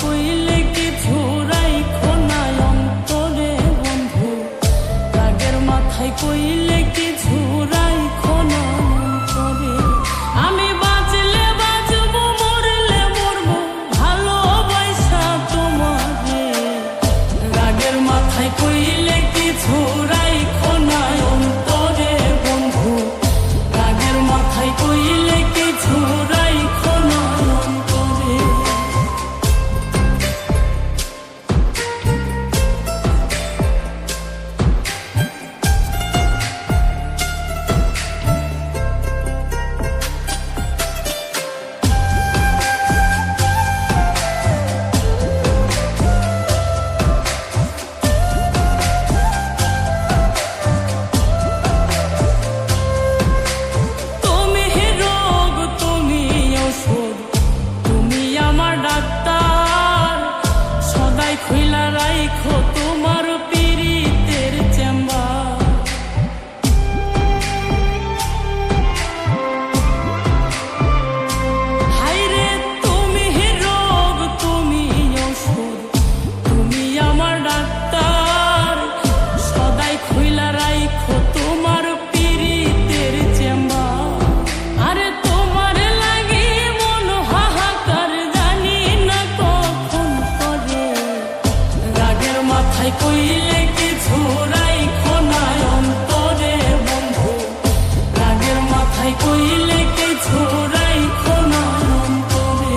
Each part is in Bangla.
কইলে কিছু রাইখো না অন্তরে বন্ধু, রাগের মাথায় কইলে কিছু রাইখো না অন্তরে। আমি বাঁচলে বাঁচবো, মরলে মরবো, ভালোবাসা তোমারে। রাগের মাথায় কইলে কিছু রাইখো না অন্তরে বন্ধু, রাগের মাথায় কইলে কিছু রাইখো না অন্তরে। খুইলা রাইখো তোমার পীড়িতের চেম্বার। হায়রে তুমি রোগ, তুমি ওষুধ, তুমি আমার ডাক্তার। সদাই খুইলা রাইখো তোমার পীড়িতের চেম্বার। আরে তোমার লাগি মন হাহাকার, জানি না কখন করে। রাগের মাথায় কইলে কিছু রাইখো না অন্তরে বন্ধু, রাগের মাথায় কইলে কিছু রাইখো না অন্তরে।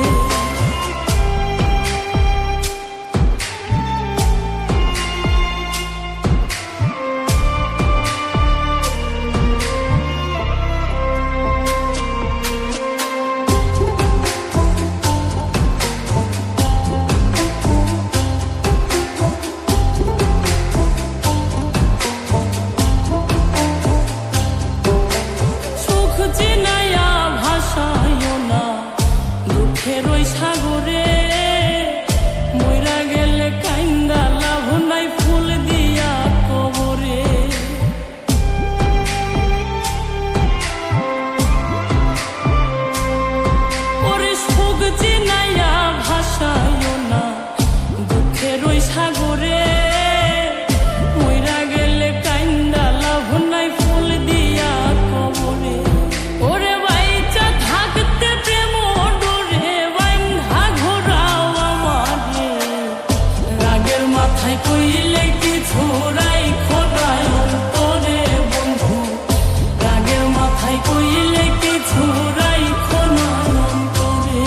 দুঃখের ওই সাগরে মইরা গেলে কাইন্দা লাভ নাই, ফুল দিয়া কবরে। ওরে সুখ চিনাইয়া ভাসাইও না দুঃখের ওই সাগরে, মইরা গেলে কাইন্দা লাভ নাই, ফুল দিয়া কবরে। ওরে বাইচা থাকতে প্রেম মাথায় কইলে কিছু রাইখো না অন্তরে বন্ধু, রাগের মাথায় কইলে কিছু রাইখো না অন্তরে।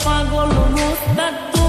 পাগল মোস্তাক।